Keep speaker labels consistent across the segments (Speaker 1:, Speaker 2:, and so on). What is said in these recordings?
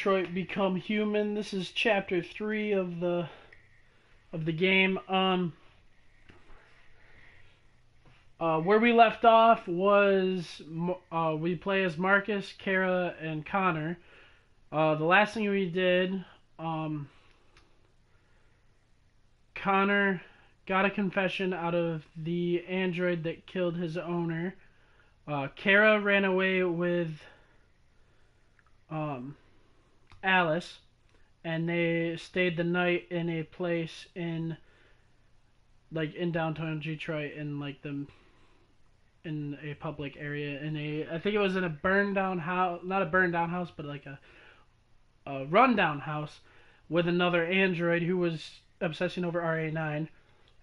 Speaker 1: Detroit Become Human. This is chapter 3 of the game. Where we left off was we play as Marcus, Kara, and Connor. The last thing we did, Connor got a confession out of the android that killed his owner. Kara ran away with Alice, and they stayed the night in a place in downtown Detroit, in a public area, I think it was in a burned down house, not a burned down house, but like a rundown house with another android who was obsessing over RA9.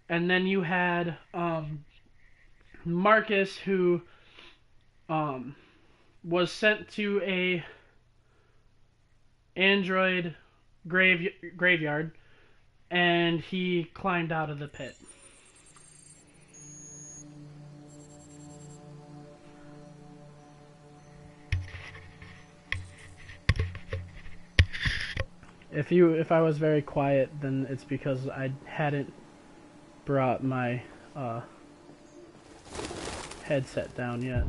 Speaker 1: And then you had Marcus, who was sent to a android graveyard, and he climbed out of the pit. If I was very quiet, then it's because I hadn't brought my headset down yet.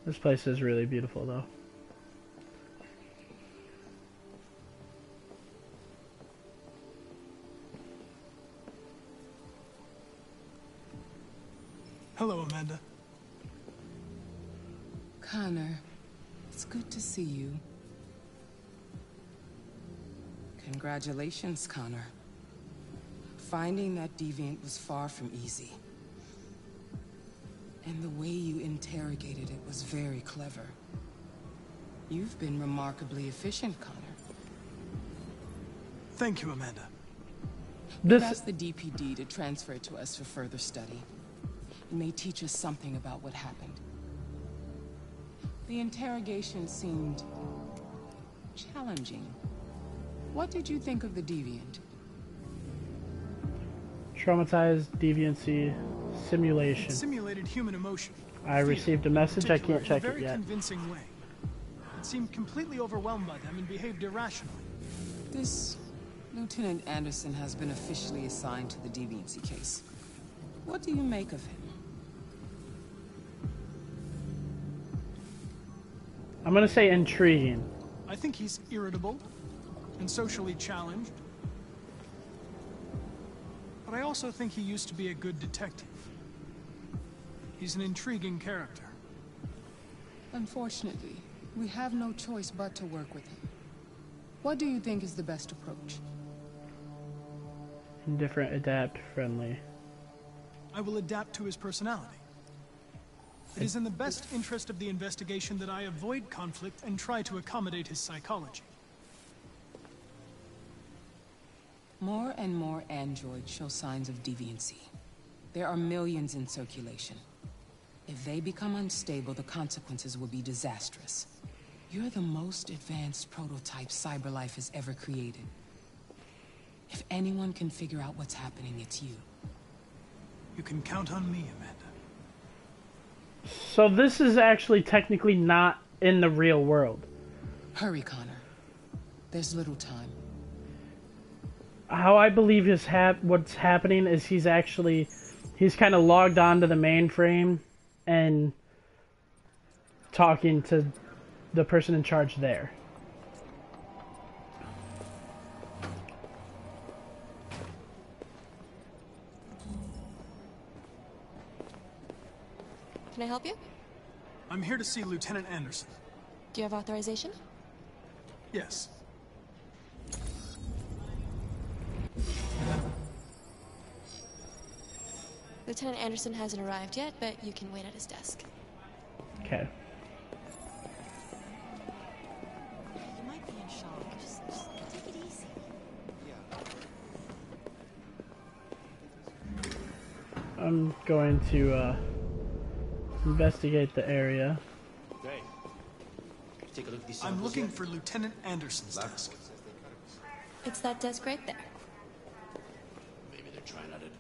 Speaker 1: This place is really beautiful, though.
Speaker 2: Hello, Amanda.
Speaker 3: Connor, it's good to see you. Congratulations, Connor. Finding that deviant was far from easy. And the way you interrogated it was very clever. You've been remarkably efficient, Connor.
Speaker 2: Thank you, Amanda.
Speaker 3: We've asked the DPD to transfer it to us for further study. It may teach us something about what happened. The interrogation seemed challenging. What did you think of the deviant?
Speaker 1: Traumatized deviancy simulation.
Speaker 2: It simulated human emotion.
Speaker 1: I received a message. I can't check it yet.
Speaker 2: In a very convincing way. It seemed completely overwhelmed by them and behaved irrationally.
Speaker 3: This Lieutenant Anderson has been officially assigned to the deviancy case. What do you make of him?
Speaker 1: I'm gonna say intriguing.
Speaker 2: I think he's irritable and socially challenged. But I also think he used to be a good detective. He's an intriguing character.
Speaker 3: Unfortunately, we have no choice but to work with him. What do you think is the best approach?
Speaker 1: Indifferent, adapt, friendly.
Speaker 2: I will adapt to his personality. It is in the best interest of the investigation that I avoid conflict and try to accommodate his psychology.
Speaker 3: More and more androids show signs of deviancy. There are millions in circulation. If they become unstable, the consequences will be disastrous. You're the most advanced prototype CyberLife has ever created. If anyone can figure out what's happening, it's you.
Speaker 2: You can count on me, Amanda.
Speaker 1: So this is actually technically not in the real world.
Speaker 3: Hurry, Connor. There's little time.
Speaker 1: How I believe what's happening is he's kind of logged on to the mainframe and talking to the person in charge there.
Speaker 4: Can I help you?
Speaker 2: I'm here to see Lieutenant Anderson.
Speaker 4: Do you have authorization?
Speaker 2: Yes.
Speaker 4: Lieutenant Anderson hasn't arrived yet, but you can wait at his desk.
Speaker 1: Okay.
Speaker 4: You might be in shock. Just take it easy.
Speaker 1: I'm going to investigate the area.
Speaker 5: Hey, take a look at these
Speaker 2: I'm
Speaker 5: samples
Speaker 2: looking
Speaker 5: yet?
Speaker 2: for Lieutenant Anderson's desk.
Speaker 4: It's that desk right there.
Speaker 5: Maybe they're trying out it.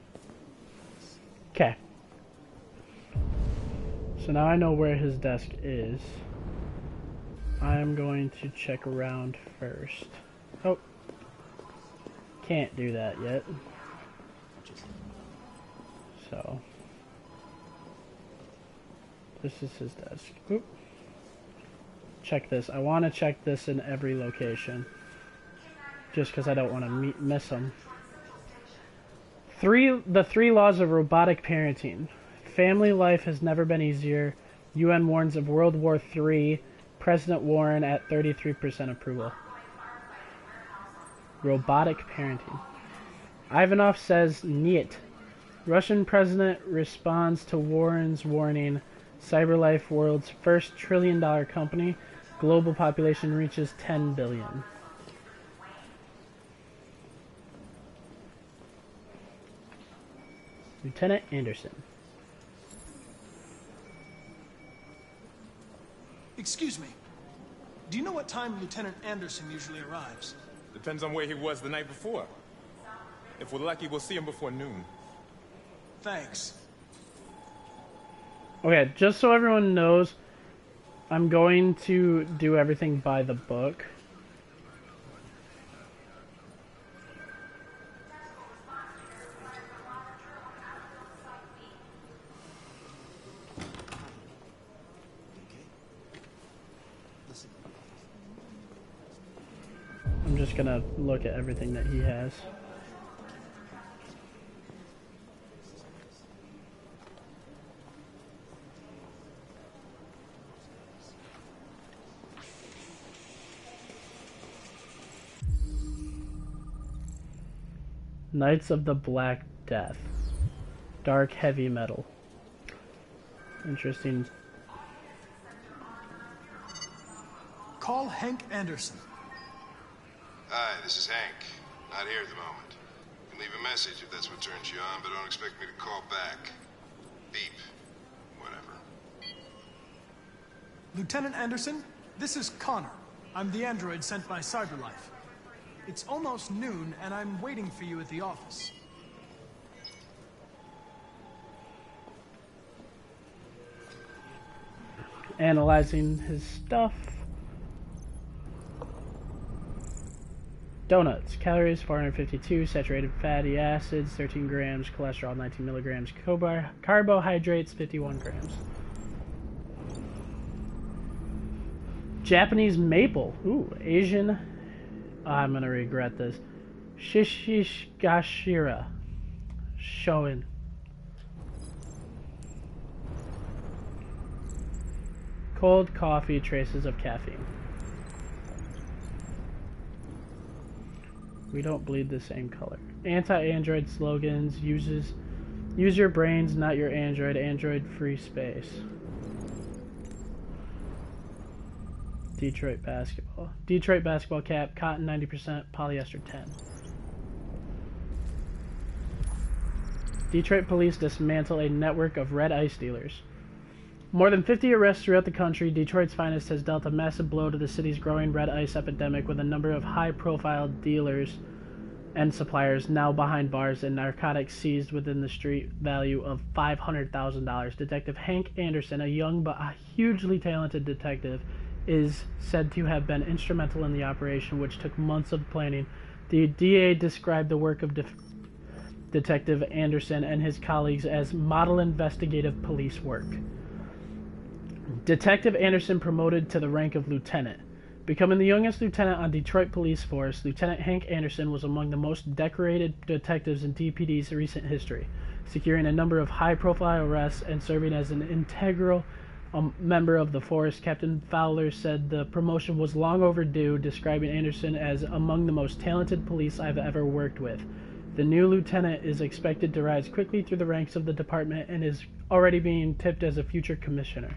Speaker 1: Okay. So now I know where his desk is. I'm going to check around first. Oh. Can't do that yet. So. This is his desk. Oop. Check this. I want to check this in every location. Just because I don't want to miss them. The 3 laws of robotic parenting. Family life has never been easier. UN warns of World War III. President Warren at 33% approval. Robotic parenting. Ivanov says niet. Russian president responds to Warren's warning. CyberLife, world's first trillion-dollar company. Global population reaches 10 billion. Lieutenant Anderson.
Speaker 2: Excuse me. Do you know what time Lieutenant Anderson usually arrives?
Speaker 6: Depends on where he was the night before. If we're lucky, we'll see him before noon.
Speaker 2: Thanks.
Speaker 1: Okay, just so everyone knows, I'm going to do everything by the book. I'm just gonna look at everything that he has. Knights of the Black Death. Dark heavy metal. Interesting.
Speaker 2: Call Hank Anderson.
Speaker 7: Hi, this is Hank. Not here at the moment. You can leave a message if that's what turns you on, but don't expect me to call back. Beep. Whatever.
Speaker 2: Lieutenant Anderson, this is Connor. I'm the android sent by CyberLife. It's almost noon, and I'm waiting for you at the office.
Speaker 1: Analyzing his stuff. Donuts. Calories 452, saturated fatty acids 13 grams, cholesterol 19 milligrams, carbohydrates 51 grams. Japanese maple. Ooh, Asian. I'm gonna regret this. Shishigashira. Shoin. Cold coffee, traces of caffeine. We don't bleed the same color. Anti-android slogans. Use your brains, not your android. Android free space. Detroit basketball. Detroit basketball cap. Cotton 90%. Polyester 10. Detroit police dismantle a network of red ice dealers. More than 50 arrests throughout the country. Detroit's Finest has dealt a massive blow to the city's growing red ice epidemic with a number of high-profile dealers and suppliers now behind bars and narcotics seized within the street value of $500,000. Detective Hank Anderson, a young but hugely talented detective, is said to have been instrumental in the operation, which took months of planning. The DA described the work of Detective Anderson and his colleagues as model investigative police work. Detective Anderson promoted to the rank of lieutenant. Becoming the youngest lieutenant on Detroit Police Force, Lieutenant Hank Anderson was among the most decorated detectives in DPD's recent history, securing a number of high-profile arrests and serving as an integral member of the force. Captain Fowler said the promotion was long overdue, describing Anderson as among the most talented police I've ever worked with. The new lieutenant is expected to rise quickly through the ranks of the department and is already being tipped as a future commissioner.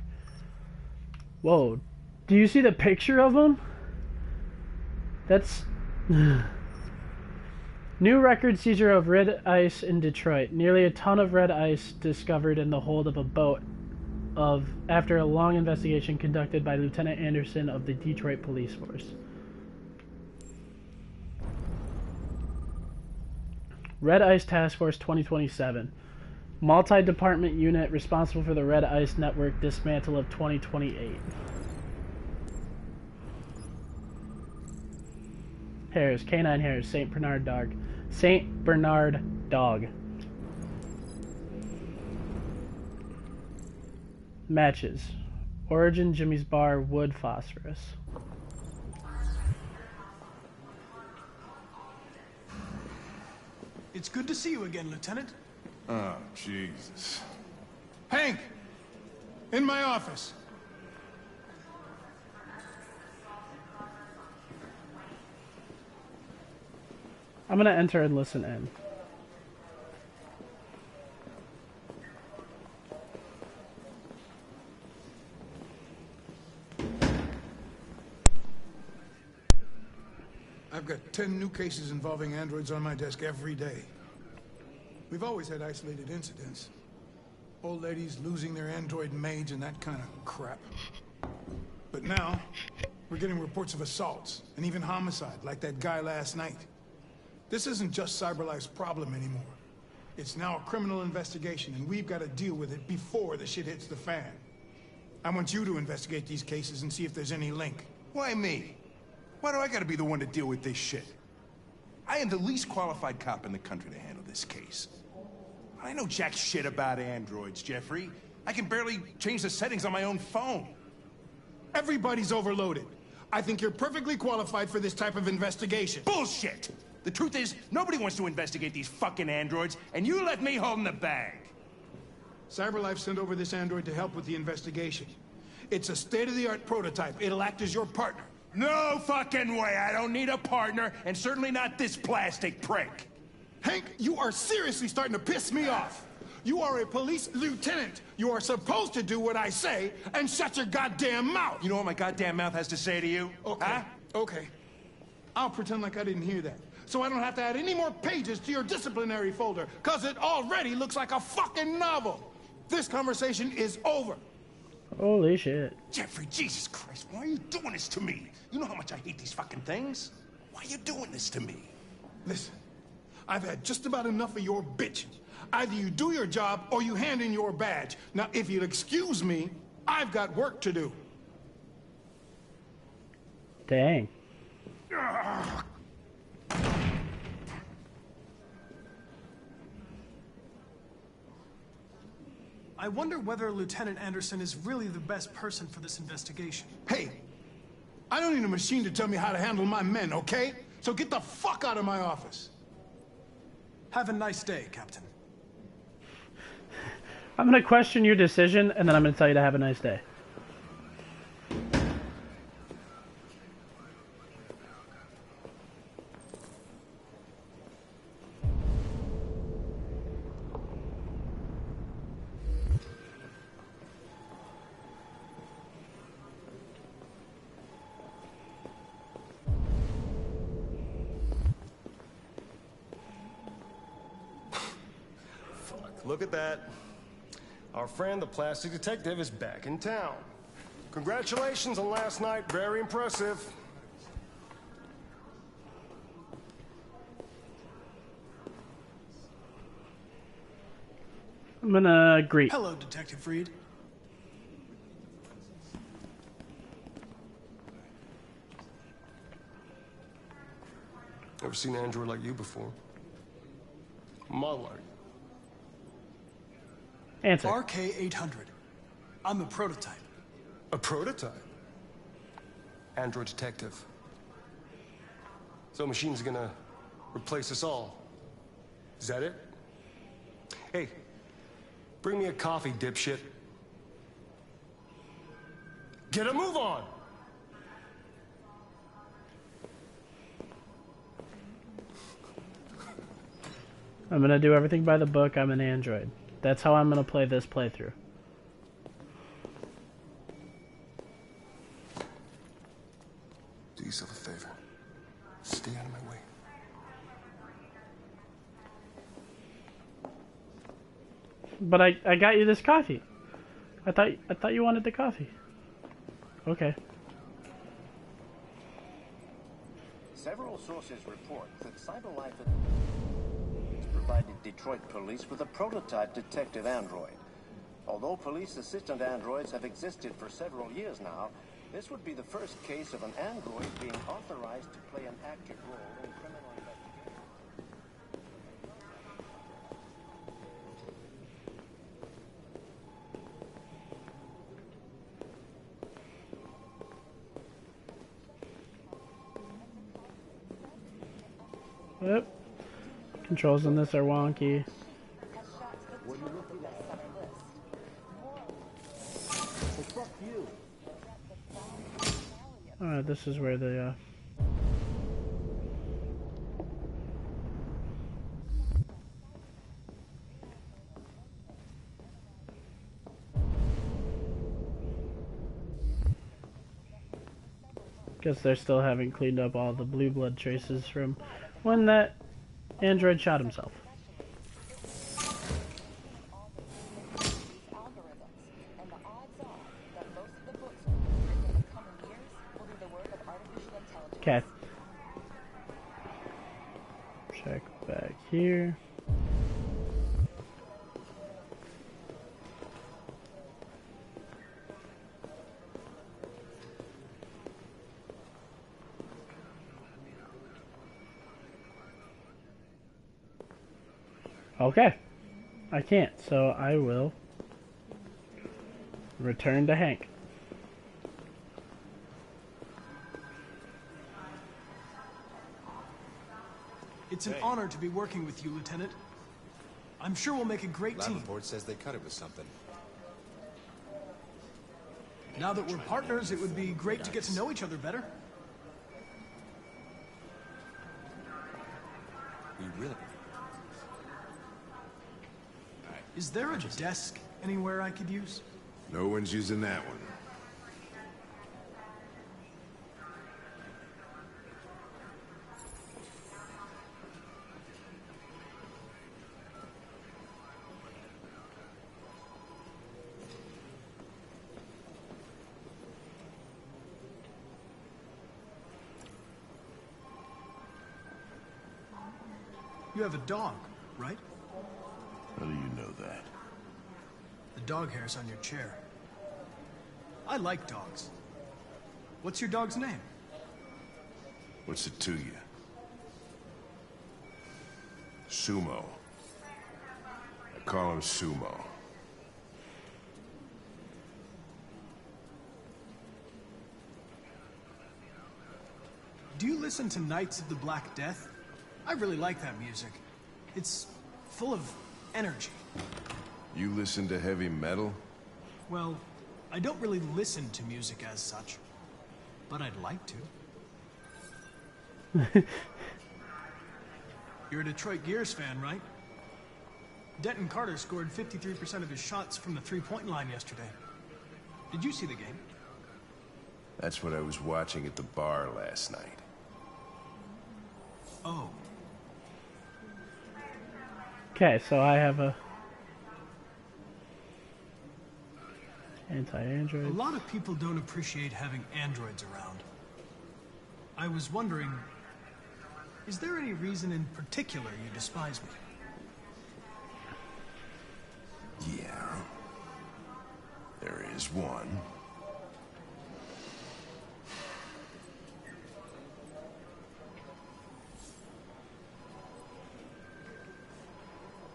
Speaker 1: Whoa. Do you see the picture of him? That's... New record seizure of red ice in Detroit. Nearly a ton of red ice discovered in the hold of a boat after a long investigation conducted by Lieutenant Anderson of the Detroit Police Force. Red Ice Task Force 2027. Multi-department unit responsible for the Red Ice network dismantle of 2028. Harris, Canine Harris, St. Bernard Dog. St. Bernard Dog. Matches. Origin, Jimmy's Bar, Wood, Phosphorus.
Speaker 2: It's good to see you again, Lieutenant.
Speaker 7: Oh, Jesus.
Speaker 2: Hank! In my office.
Speaker 1: I'm gonna enter and listen in.
Speaker 8: I've got 10 new cases involving androids on my desk every day. We've always had isolated incidents. Old ladies losing their android maids and that kind of crap. But now, we're getting reports of assaults, and even homicide, like that guy last night. This isn't just CyberLife's problem anymore. It's now a criminal investigation, and we've got to deal with it before the shit hits the fan. I want you to investigate these cases and see if there's any link.
Speaker 7: Why me? Why do I gotta be the one to deal with this shit? I am the least qualified cop in the country to handle this case. I know jack shit about androids, Jeffrey. I can barely change the settings on my own phone.
Speaker 8: Everybody's overloaded. I think you're perfectly qualified for this type of investigation.
Speaker 7: Bullshit! The truth is, nobody wants to investigate these fucking androids, and you let me hold in the bag.
Speaker 8: CyberLife sent over this android to help with the investigation. It's a state-of-the-art prototype. It'll act as your partner.
Speaker 7: No fucking way! I don't need a partner, and certainly not this plastic prick.
Speaker 8: Hank, you are seriously starting to piss me off. You are a police lieutenant. You are supposed to do what I say and shut your goddamn mouth.
Speaker 7: You know what my goddamn mouth has to say to you?
Speaker 8: Okay,
Speaker 7: huh?
Speaker 8: okay. I'll pretend like I didn't hear that. So I don't have to add any more pages to your disciplinary folder, because it already looks like a fucking novel. This conversation is over.
Speaker 1: Holy shit.
Speaker 7: Jeffrey, Jesus Christ, why are you doing this to me? You know how much I hate these fucking things? Why are you doing this to me?
Speaker 8: Listen, I've had just about enough of your bitching. Either you do your job or you hand in your badge. Now, if you'll excuse me, I've got work to do.
Speaker 1: Dang.
Speaker 2: I wonder whether Lieutenant Anderson is really the best person for this investigation.
Speaker 8: Hey, I don't need a machine to tell me how to handle my men, okay? So get the fuck out of my office.
Speaker 2: Have a nice day, Captain.
Speaker 1: I'm gonna question your decision, and then I'm gonna tell you to have a nice day.
Speaker 9: Look at that. Our friend, the plastic detective, is back in town. Congratulations on last night. Very impressive.
Speaker 1: I'm gonna greet.
Speaker 2: Hello, Detective Reed.
Speaker 9: Never seen an android like you before. Model art.
Speaker 1: Answer.
Speaker 2: RK-800. I'm the prototype.
Speaker 9: A prototype? Android detective. So machine's gonna replace us all. Is that it? Hey, bring me a coffee, dipshit. Get a move on!
Speaker 1: I'm gonna do everything by the book. I'm an android. That's how I'm gonna play this playthrough.
Speaker 9: Do yourself a favor. Stay out of my way.
Speaker 1: But I got you this coffee. I thought you wanted the coffee. Okay.
Speaker 10: Several sources report that CyberLife is provided Detroit police with a prototype detective android. Although police assistant androids have existed for several years now, this would be the first case of an android being authorized to play an active role in criminal investigation.
Speaker 1: Yep. Controls on this are wonky. Alright, this is where the guess they still haven't cleaned up all the blue blood traces from when that android shot himself. Okay. Check back here. Okay. I can't, so I will return to Hank.
Speaker 2: It's an honor to be working with you, Lieutenant. I'm sure we'll make a great
Speaker 11: Lab
Speaker 2: team.
Speaker 11: report says they cut it with something.
Speaker 2: Now that we're partners, it would be great to get to know each other better.
Speaker 11: We really...
Speaker 2: Is there a desk anywhere I could use?
Speaker 12: No one's using that one.
Speaker 2: You have a dog, right?
Speaker 12: How do you know that?
Speaker 2: The dog hair's on your chair. I like dogs. What's your dog's name?
Speaker 12: What's it to you? Sumo. I call him Sumo.
Speaker 2: Do you listen to Knights of the Black Death? I really like that music. It's full of energy.
Speaker 12: You listen to heavy metal?
Speaker 2: Well, I don't really listen to music as such, but I'd like to. You're a Detroit Gears fan, right? Denton Carter scored 53% of his shots from the three-point line yesterday. Did you see the game?
Speaker 12: That's what I was watching at the bar last night.
Speaker 2: Oh.
Speaker 1: Okay, so I have a anti-android.
Speaker 2: A lot of people don't appreciate having androids around. I was wondering, is there any reason in particular you despise me?
Speaker 12: Yeah. There is one.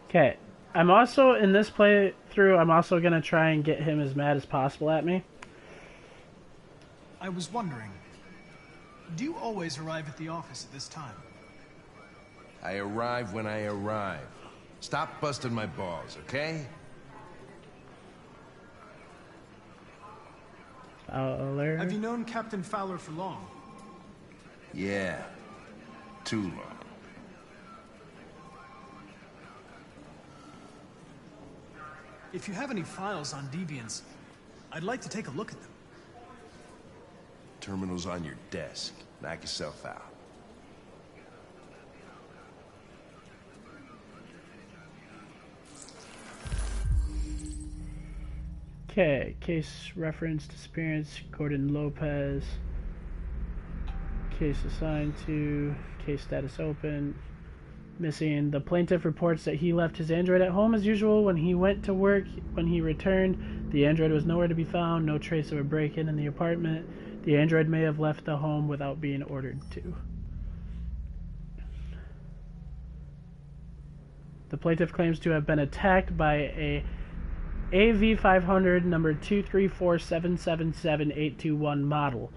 Speaker 1: Okay, I'm also, in this playthrough, I'm also going to try and get him as mad as possible at me.
Speaker 2: I was wondering, do you always arrive at the office at this time?
Speaker 12: I arrive when I arrive. Stop busting my balls, okay?
Speaker 1: Fowler.
Speaker 2: Have you known Captain Fowler for long?
Speaker 12: Yeah. Too long.
Speaker 2: If you have any files on Deviants, I'd like to take a look at them.
Speaker 12: Terminal's on your desk. Knock yourself out.
Speaker 1: Okay, case reference, disappearance, Gordon Lopez. Case assigned to, case status open. Missing. The plaintiff reports that he left his android at home as usual when he went to work. When he returned, the android was nowhere to be found, no trace of a break-in in the apartment. The android may have left the home without being ordered to. The plaintiff claims to have been attacked by a AV500 number 234777821 model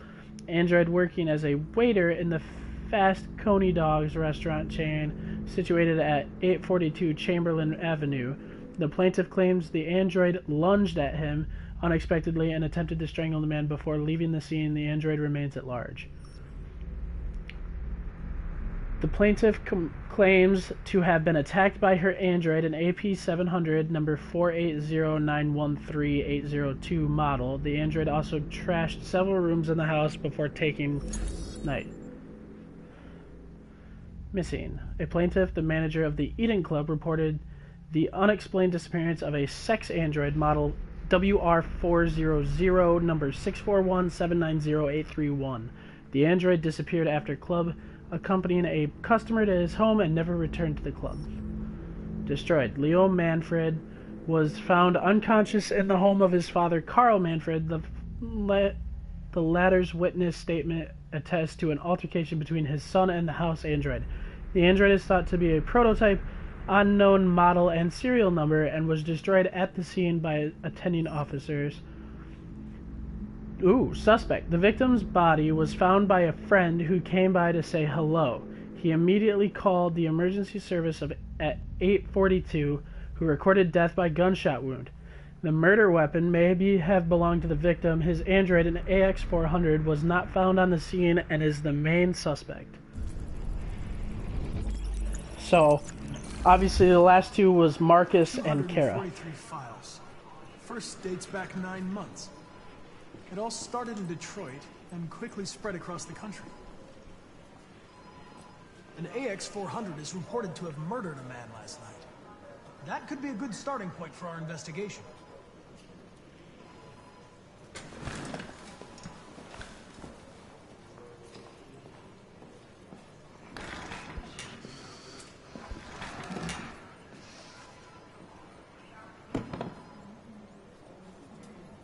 Speaker 1: android working as a waiter in the Fast Coney Dogs restaurant chain situated at 842 Chamberlain Avenue. The plaintiff claims the android lunged at him unexpectedly and attempted to strangle the man before leaving the scene. The android remains at large. The plaintiff claims to have been attacked by her android, an AP700 number 480913802 model. The android also trashed several rooms in the house before taking night. Missing. A plaintiff, the manager of the Eden Club, reported the unexplained disappearance of a sex android model WR400 number 641790831. The android disappeared after club accompanying a customer to his home and never returned to the club. Destroyed. Leo Manfred was found unconscious in the home of his father, Carl Manfred. The latter's witness statement attests to an altercation between his son and the house android. The android is thought to be a prototype, unknown model and serial number, and was destroyed at the scene by attending officers. Suspect. The victim's body was found by a friend who came by to say hello. He immediately called the emergency service at 842, who recorded death by gunshot wound. The murder weapon may have belonged to the victim. His android, an AX400, was not found on the scene and is the main suspect. So, obviously the last two was Marcus and Kara.
Speaker 2: 243 files. First dates back 9 months. It all started in Detroit and quickly spread across the country. An AX400 is reported to have murdered a man last night. That could be a good starting point for our investigation.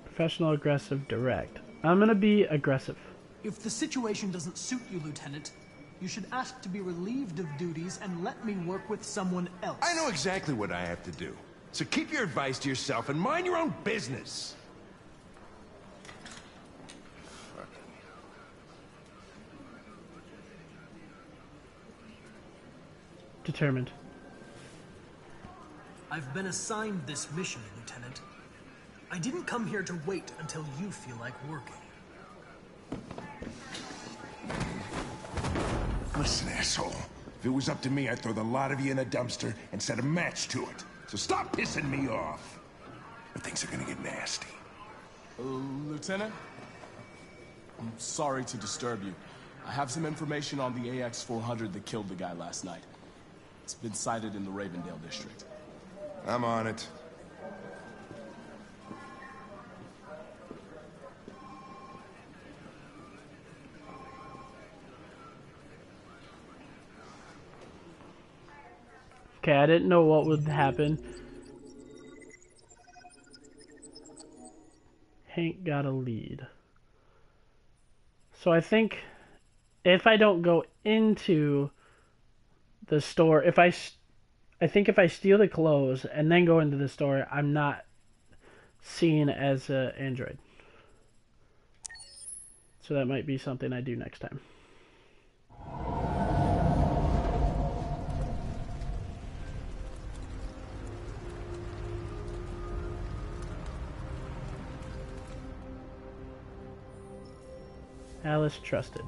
Speaker 1: Professional, aggressive, direct. I'm gonna be aggressive.
Speaker 2: If the situation doesn't suit you, Lieutenant, you should ask to be relieved of duties and let me work with someone else.
Speaker 7: I know exactly what I have to do. So keep your advice to yourself and mind your own business.
Speaker 1: Determined.
Speaker 2: I've been assigned this mission, Lieutenant. I didn't come here to wait until you feel like working.
Speaker 7: Listen, asshole. If it was up to me, I'd throw the lot of you in a dumpster and set a match to it. So stop pissing me off. Or things are gonna get nasty.
Speaker 13: Lieutenant? I'm sorry to disturb you. I have some information on the AX400 that killed the guy last night. It's been sighted in the Ravendale district.
Speaker 7: I'm on it.
Speaker 1: Okay, I didn't know what would happen. Hank got a lead. So I think if I don't go into the store, I think if I steal the clothes and then go into the store, I'm not seen as an android. So that might be something I do next time. Alice trusted.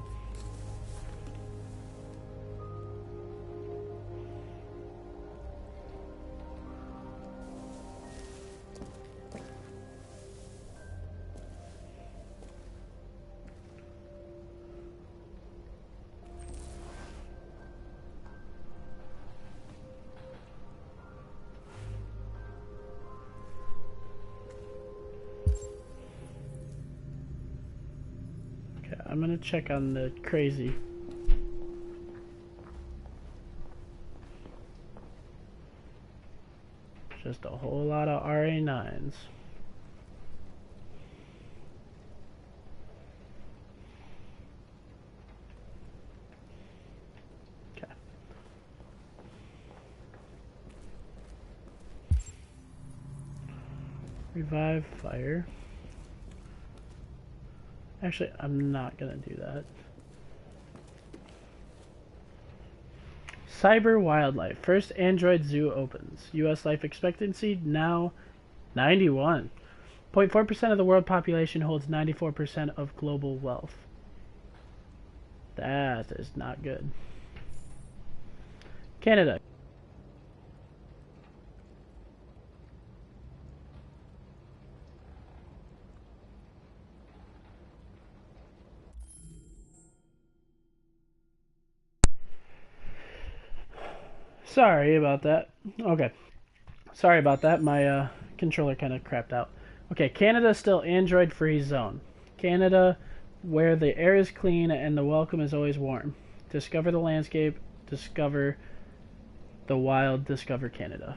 Speaker 1: I'm gonna check on the crazy. Just a whole lot of RA9s. Okay. Revive fire. Actually, I'm not gonna do that. Cyber wildlife. First android zoo opens. U.S. life expectancy now 91. 0.4% of the world population holds 94% of global wealth. That is not good. Canada. Sorry about that. Okay. Sorry about that. My controller kind of crapped out. Okay, Canada still Android-free zone. Canada, where the air is clean and the welcome is always warm. Discover the landscape. Discover the wild. Discover Canada.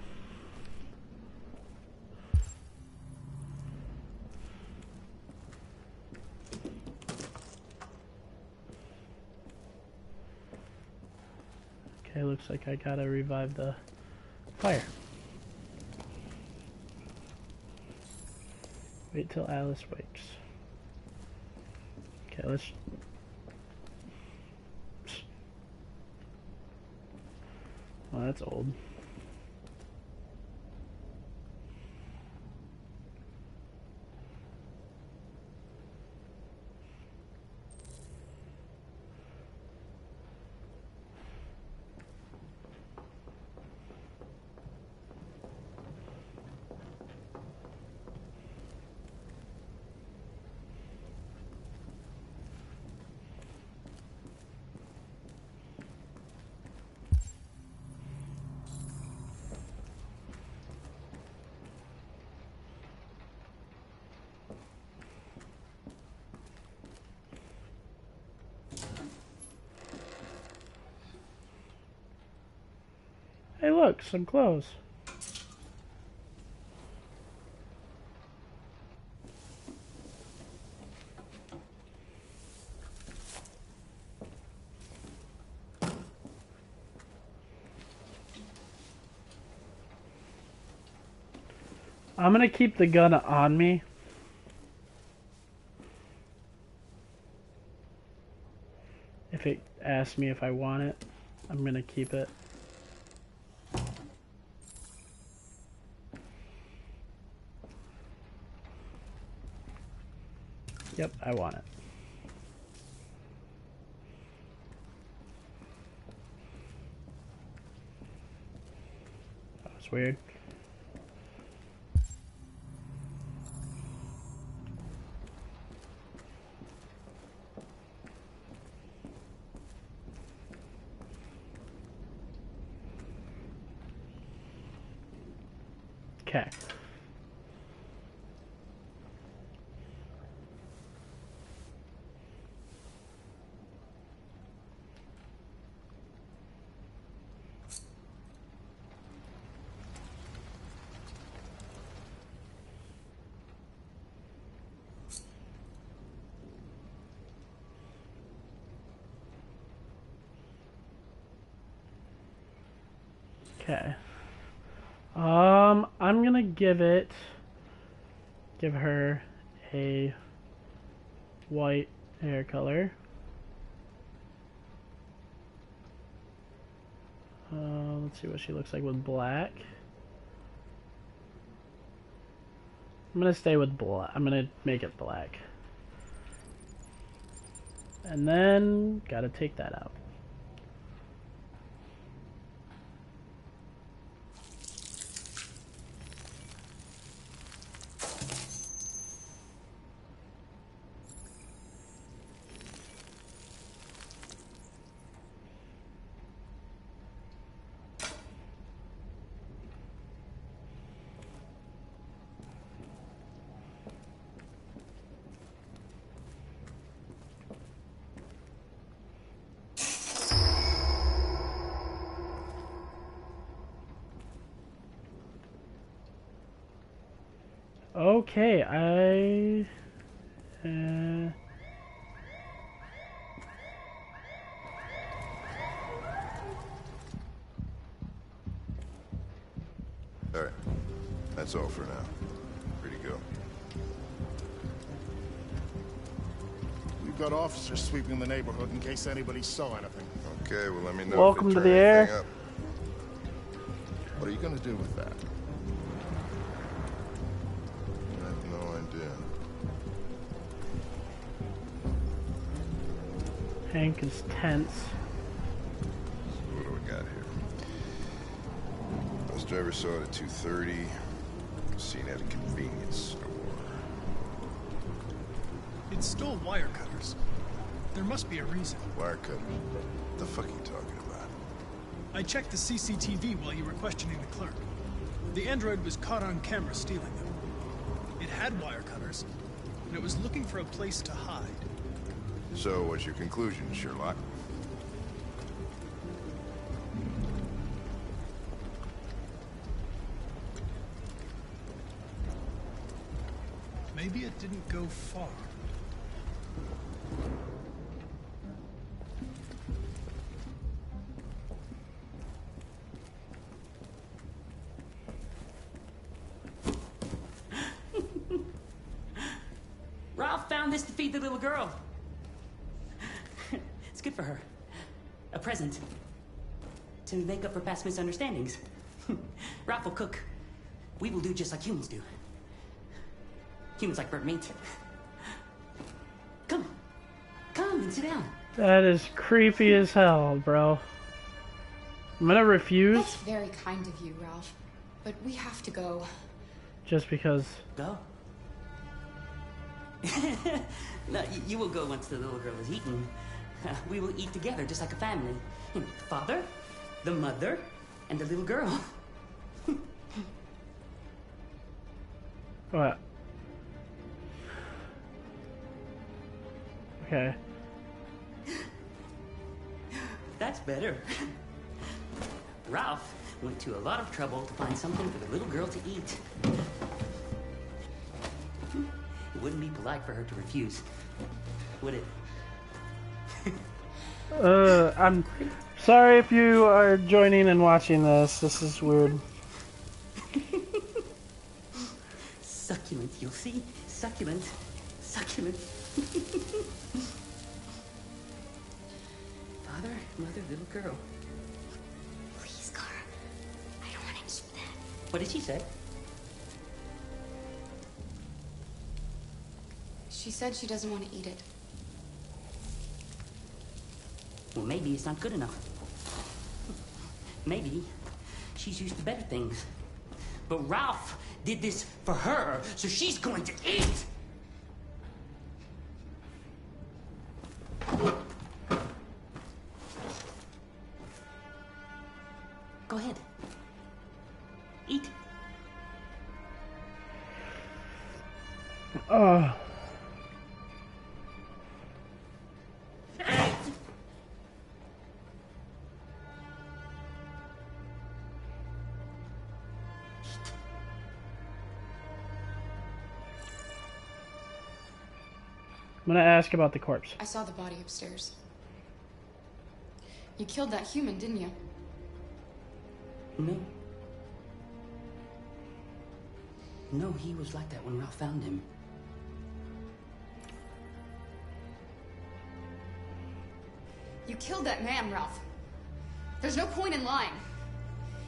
Speaker 1: Okay, looks like I gotta revive the fire. Wait till Alice wakes. Okay, let's... Well, that's old. Hey look, some clothes. I'm gonna keep the gun on me. If it asks me if I want it, I'm gonna keep it. Yep, I want it. That was weird. Okay. Okay. I'm gonna give her a white hair color. Let's see what she looks like with black. I'm gonna stay with black. I'm gonna make it black. And then, gotta take that out. Okay,
Speaker 12: Alright. That's all for now. Free to go.
Speaker 14: We've got officers sweeping the neighborhood in case anybody saw anything.
Speaker 12: Okay, well let me know
Speaker 1: Welcome
Speaker 12: if
Speaker 1: to
Speaker 12: they
Speaker 1: the
Speaker 12: turn
Speaker 1: air.
Speaker 12: anything up. What are you gonna do with that? I have no idea.
Speaker 1: Hank is tense.
Speaker 12: So what do we got here? Bus driver saw it at 2:30. Seen at a convenience store.
Speaker 2: It stole wire cutters. There must be a reason.
Speaker 12: Wire cutters? What the fuck are you talking about?
Speaker 2: I checked the CCTV while you were questioning the clerk. The android was caught on camera stealing them. It had wire cutters, and it was looking for a place to hide.
Speaker 12: So what's your conclusion, Sherlock?
Speaker 2: Maybe it didn't go far.
Speaker 15: Ralph found this to feed the little girl. It's good for her. A present. To make up for past misunderstandings. Ralph will cook. We will do just like humans do. Humans like burnt meat. Come. Come and sit down.
Speaker 1: That is creepy as hell, bro. I'm gonna refuse.
Speaker 16: That's very kind of you, Ralph. But we have to go.
Speaker 1: Just because.
Speaker 15: Go. No, you will go once the little girl is eaten. We will eat together, just like a family. The father, the mother, and the little girl.
Speaker 1: What? Okay.
Speaker 15: That's better. Ralph went to a lot of trouble to find something for the little girl to eat. It wouldn't be polite for her to refuse, would it?
Speaker 1: I'm sorry if you are joining and watching this. This is weird.
Speaker 15: Succulent, you'll see? Succulent. Succulent. Father, mother, little girl.
Speaker 16: Please, Clara. I don't want to eat that.
Speaker 15: What did she say?
Speaker 16: She said she doesn't want to eat it.
Speaker 15: Well, maybe it's not good enough. Maybe she's used to better things. But Ralph did this for her, so she's going to eat! Go ahead. Eat.
Speaker 1: I'm gonna ask about the corpse.
Speaker 16: I saw the body upstairs. You killed that human, didn't you?
Speaker 15: No. No, he was like that when Ralph found him.
Speaker 16: You killed that man, Ralph. There's no point in lying.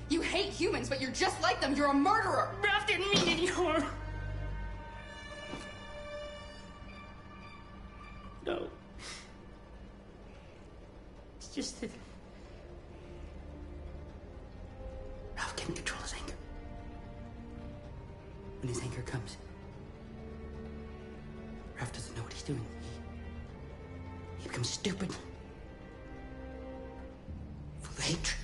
Speaker 16: You hate humans, but you're just like them. You're a murderer.
Speaker 15: Ralph didn't mean any harm. No. It's just that Ralph can't control his anger. When his anger comes, Ralph doesn't know what he's doing. He becomes stupid. Full of hatred.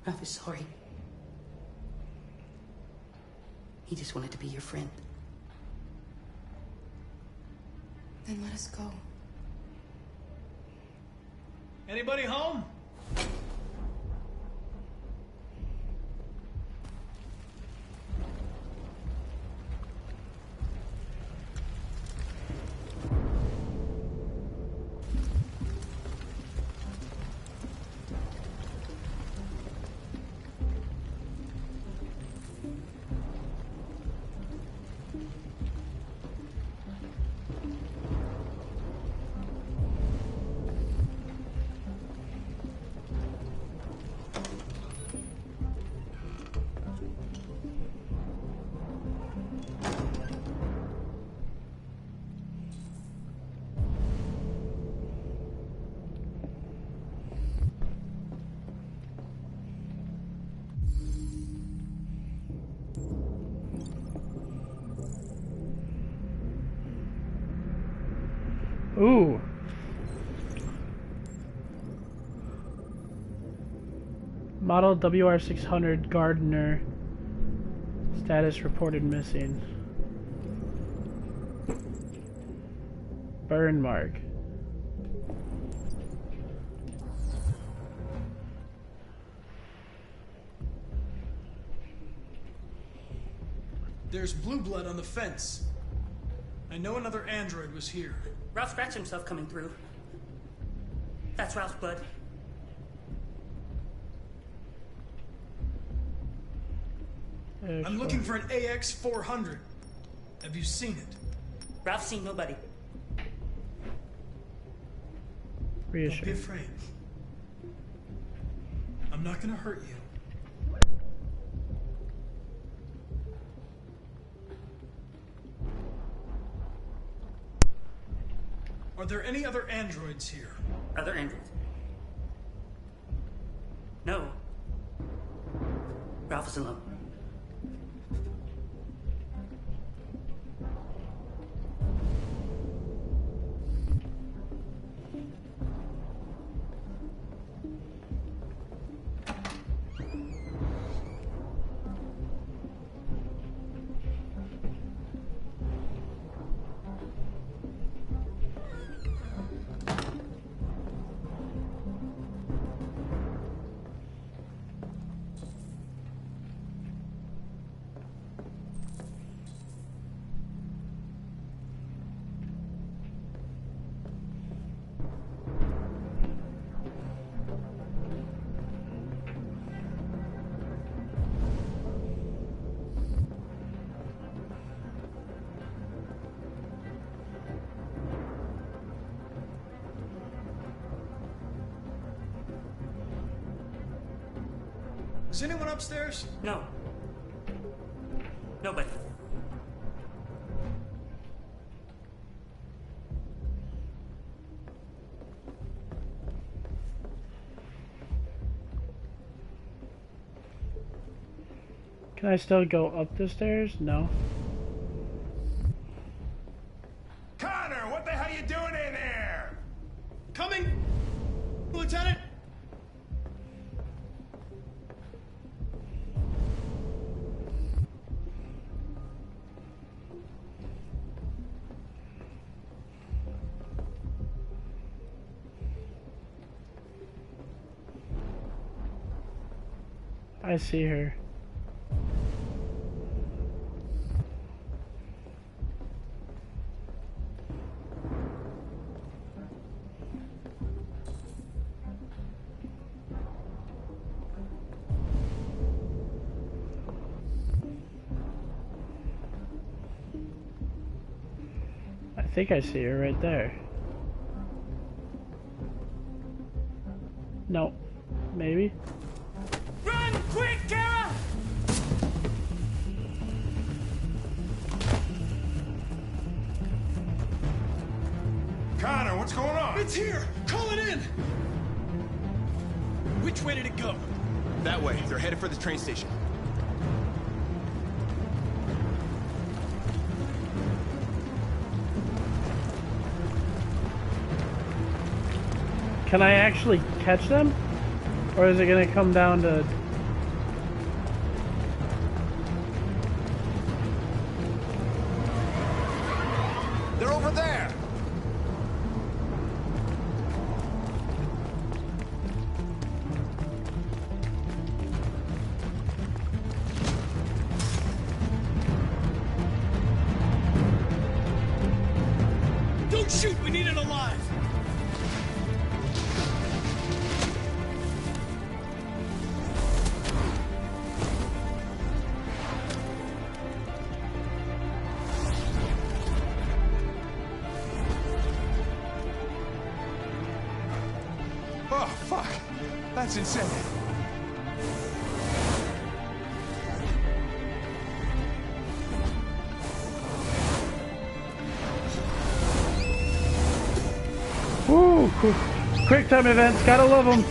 Speaker 15: Ralph is sorry. He just wanted to be your friend.
Speaker 16: Then let us go.
Speaker 2: Anybody home?
Speaker 1: Ooh. Model WR600 Gardner. Status reported missing. Burn mark.
Speaker 2: There's blue blood on the fence. I know another android was here.
Speaker 15: Ralph scratched himself coming through. That's Ralph's blood.
Speaker 2: I'm looking for an AX-400. Have you seen it?
Speaker 15: Ralph's seen nobody.
Speaker 2: Don't be afraid. I'm not gonna hurt you. Are there any other androids here?
Speaker 15: Other androids? No. Ralph is alone.
Speaker 2: Is anyone upstairs?
Speaker 15: No. Nobody.
Speaker 1: Can I still go up the stairs? No.
Speaker 7: Connor, what the hell you doing in there?
Speaker 2: Coming! Lieutenant!
Speaker 1: I see her. I think I see her right there. No. Maybe?
Speaker 15: Run! Quick, Kara!
Speaker 7: Connor, what's going on?
Speaker 2: It's here! Call it in! Which way did it go?
Speaker 6: That way. They're headed for the train station.
Speaker 1: Can I actually catch them? Or is it gonna come down to...
Speaker 7: They're over there!
Speaker 2: Don't shoot! We need it alive!
Speaker 7: Oh, fuck. That's insane.
Speaker 1: Woo! Quick time events, gotta love them.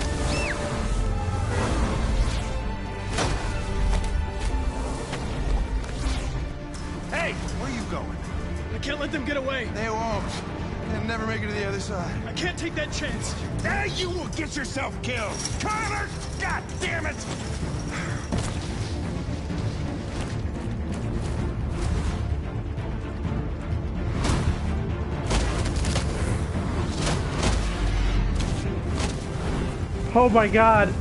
Speaker 7: Hey, where are you going?
Speaker 2: I can't let them get away.
Speaker 7: They won't. and never make it to the other side.
Speaker 2: I can't take that chance.
Speaker 7: Now you will get yourself killed! Connor! God damn it!
Speaker 1: Oh my god.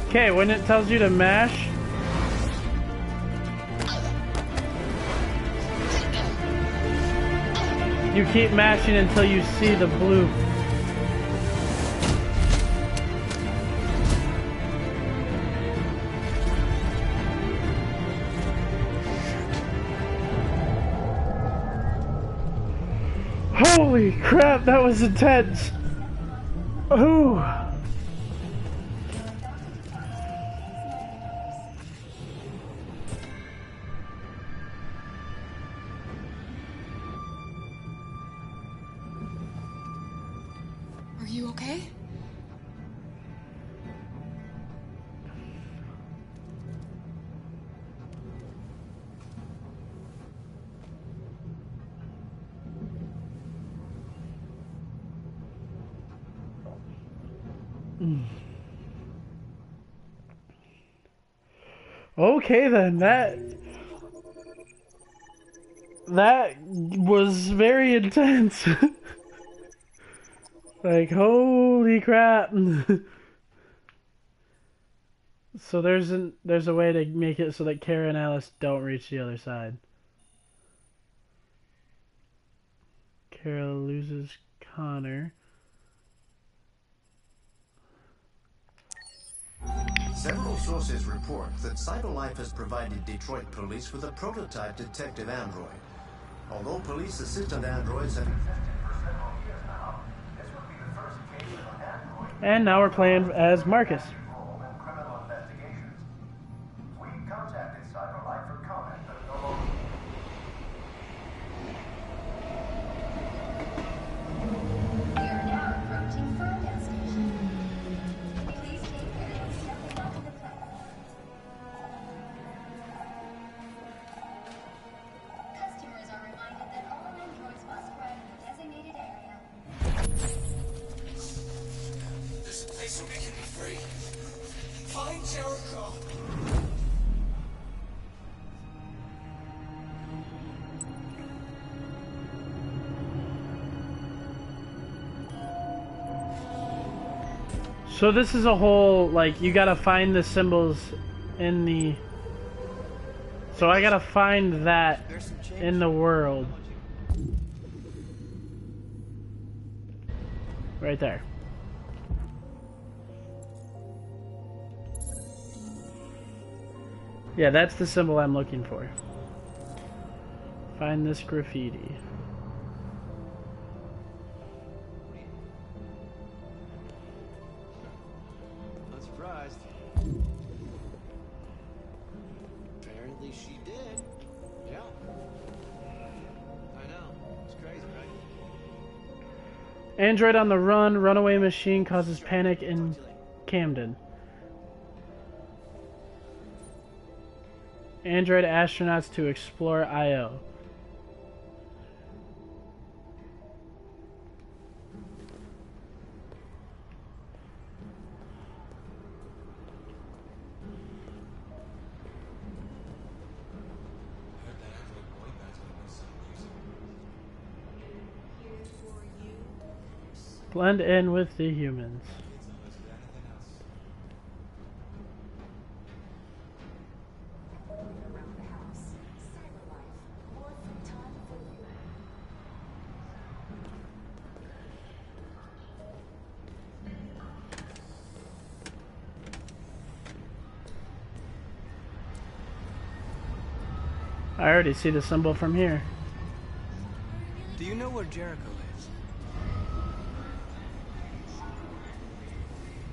Speaker 1: Okay, when it tells you to mash, you keep mashing until you see the blue. Holy crap, that was intense. Ooh.
Speaker 16: Are you okay?
Speaker 1: Okay then, that was very intense. Like, holy crap. So there's a way to make it so that Kara and Alice don't reach the other side. Kara loses Connor.
Speaker 10: Several sources report that CyberLife has provided Detroit police with a prototype detective android. Although police assistant androids have existed for several years now, this would be the first case of an android.
Speaker 1: And now we're playing as Marcus.
Speaker 10: In criminal investigations. We contacted CyberLife for comment, but no longer.
Speaker 17: We are now approaching Ferndale Station. Please take the next step onto the platform. Customers are reminded that all androids must ride in the designated area.
Speaker 18: There's a place where we can be free. Find Jericho.
Speaker 1: So this is a whole, like, you gotta find the symbols in the... So I gotta find that in the world. Right there. Yeah, that's the symbol I'm looking for. Find this graffiti.
Speaker 5: Not surprised. Apparently she did. Yeah. I know. It's crazy, right?
Speaker 1: Android on the run. Runaway machine causes panic in Camden. Android astronauts to explore Io. Blend in with the humans. I already see the symbol from here.
Speaker 2: Do you know where Jericho is?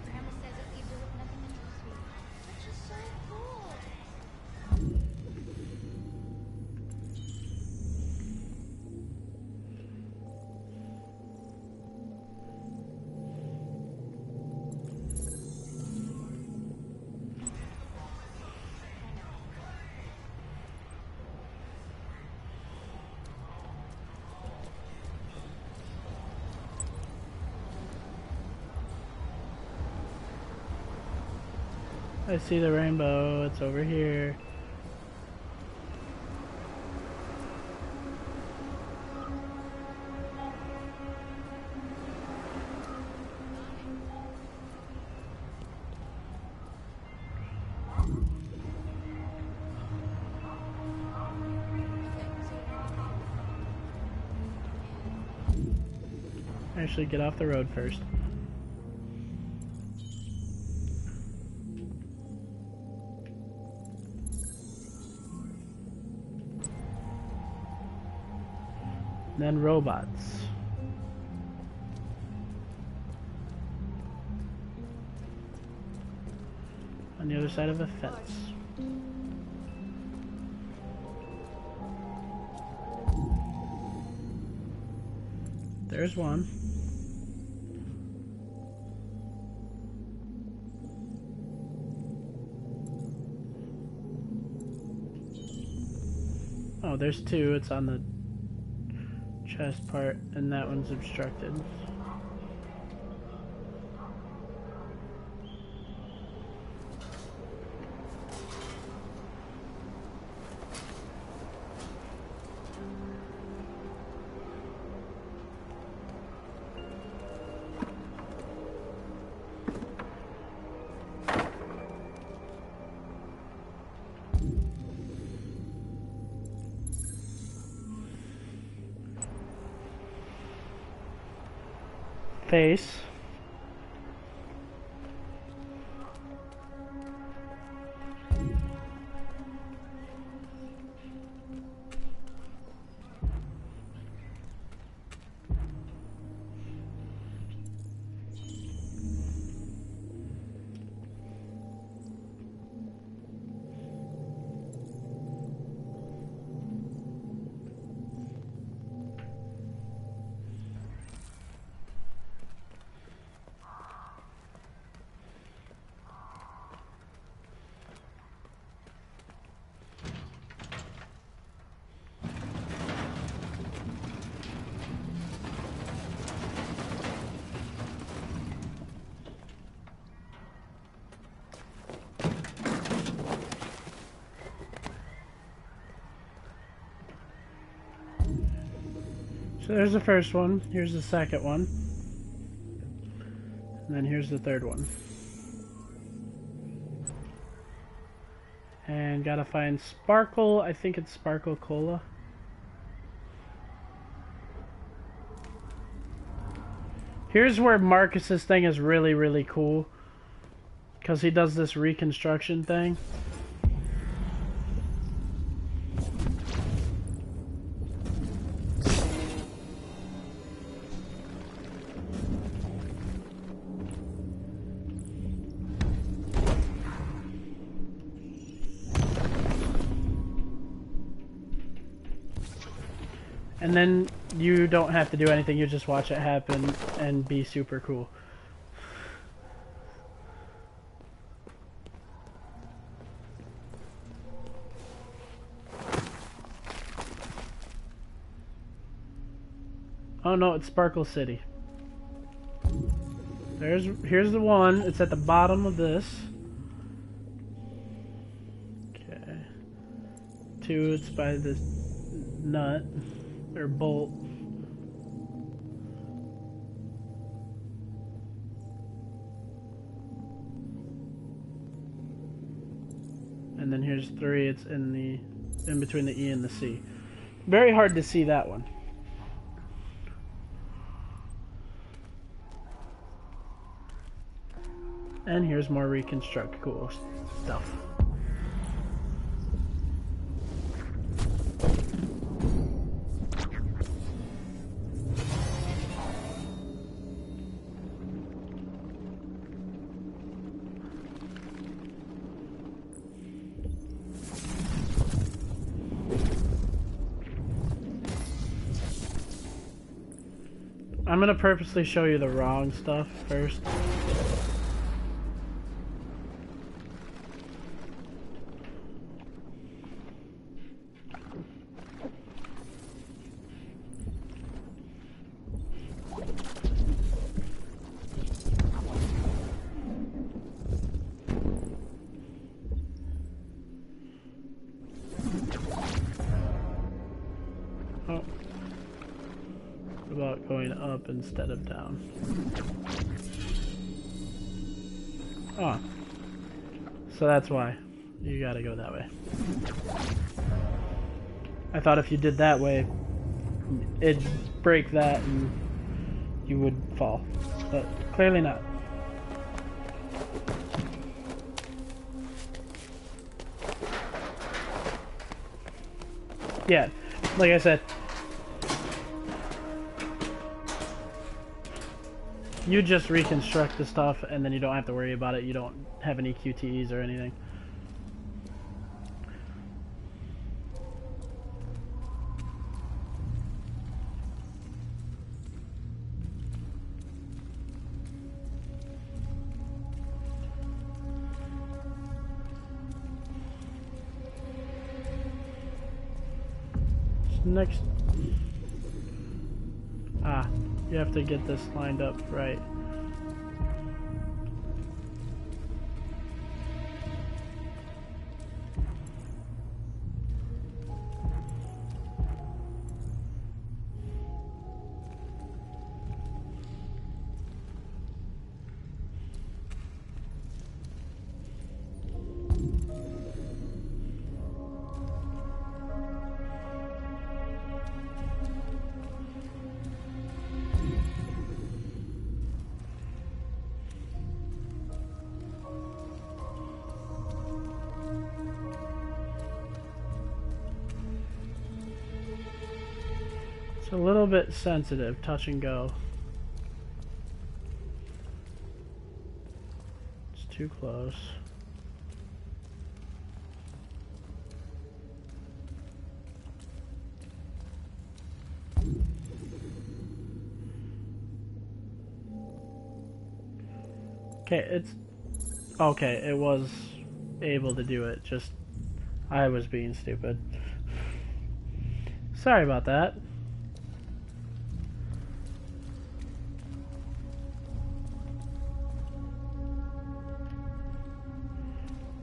Speaker 17: Grandma says it leaves her with nothing interesting, which is so cool.
Speaker 1: I see the rainbow. It's over here. Actually, get off the road first. Then robots. On the other side of a fence. There's one. Oh, there's two. It's on the chest part, and that one's obstructed. Face. So there's the first one, here's the second one, and then here's the third one. And gotta find Sparkle, I think it's Sparkle Cola. Here's where Marcus's thing is really, really cool. Because he does this reconstruction thing. And then you don't have to do anything, you just watch it happen and be super cool. Oh no, it's Sparkle City. Here's the one, it's at the bottom of this. Okay. 2, it's by this nut. Or bolt. And then here's 3, it's in between the E and the C. Very hard to see that one. And here's more reconstruct cool stuff. I'm gonna purposely show you the wrong stuff first. Oh. What about going up instead of down? Oh. So that's why. You gotta go that way. I thought if you did that way, it'd break that and you would fall. But clearly not. Yeah, like I said, you just reconstruct the stuff and then you don't have to worry about it. You don't have any QTEs or anything. Next, you have to get this lined up right. It's a little bit sensitive, touch and go. It's too close. Okay, it's okay, it was able to do it, just I was being stupid. Sorry about that.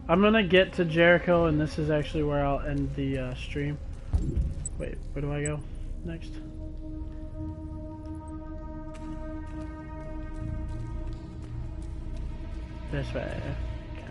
Speaker 1: I'm gonna get to Jericho, and this is actually where I'll end the stream. Wait, where do I go next? This way. Okay.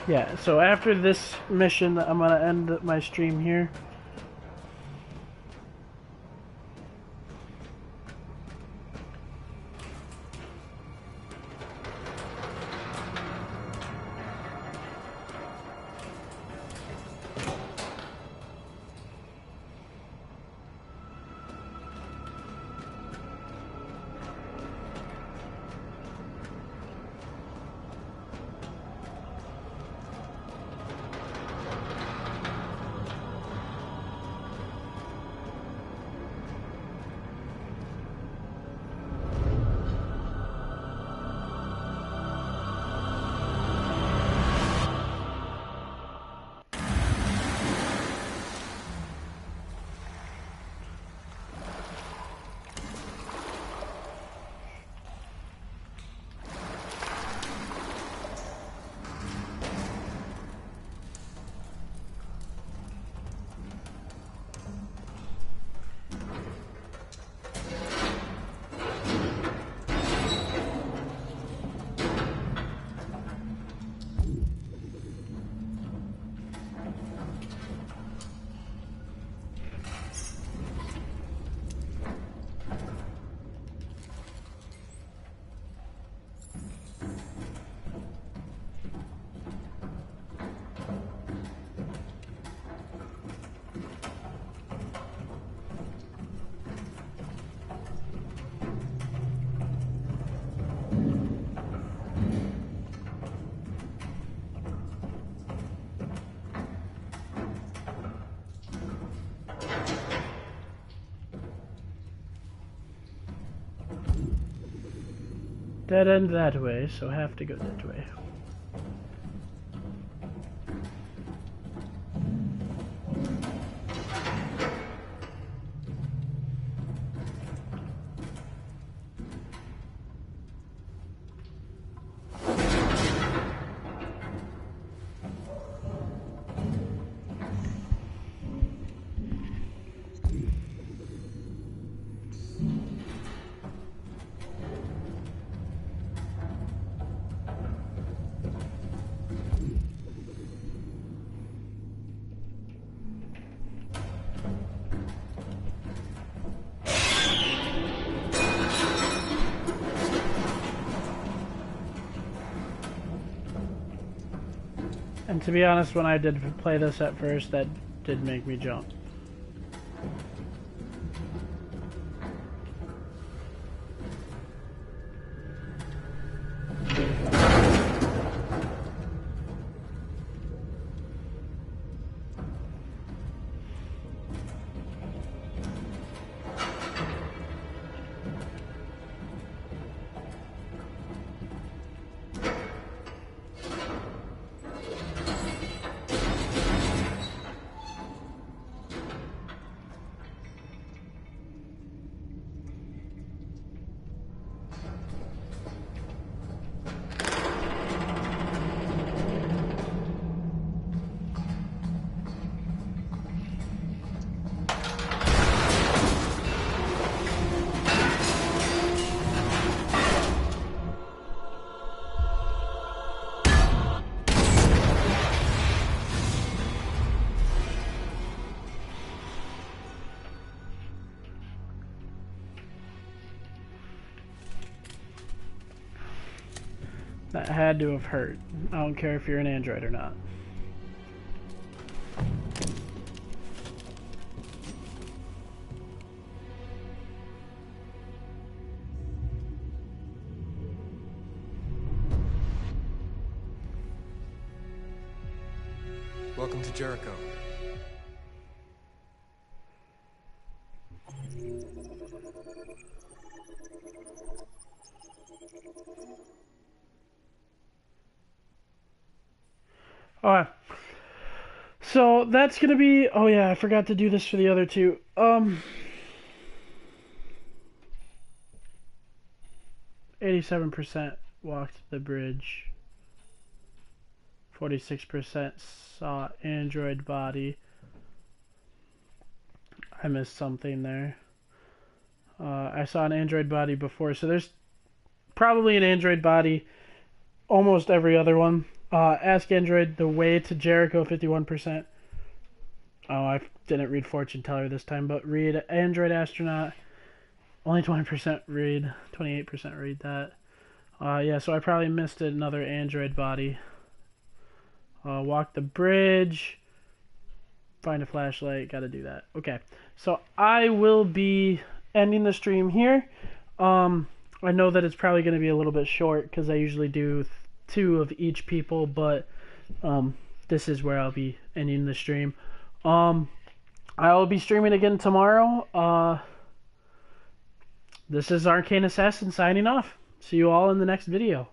Speaker 1: Yeah, so after this mission, I'm gonna end my stream here. Dead end that way, so have to go that way. And to be honest, when I did play this at first, that did make me jump. That had to have hurt. I don't care if you're an android or not.
Speaker 11: Welcome to Jericho.
Speaker 1: Alright. So that's gonna be, oh yeah, I forgot to do this for the other two. 87% walked the bridge. 46% saw android body. I missed something there. I saw an android body before, so there's probably an android body almost every other one. Ask Android the way to Jericho, 51%. Oh, I didn't read Fortune Teller this time, but read Android Astronaut, only 20% read, 28% read that. Yeah, so I probably missed another android body. Walk the bridge, find a flashlight, gotta do that. Okay, so I will be ending the stream here. I know that it's probably going to be a little bit short because I usually do 2 of each people, but this is where I'll be ending the stream. I will be streaming again tomorrow. This is Arcane Assassin signing off. See you all in the next video.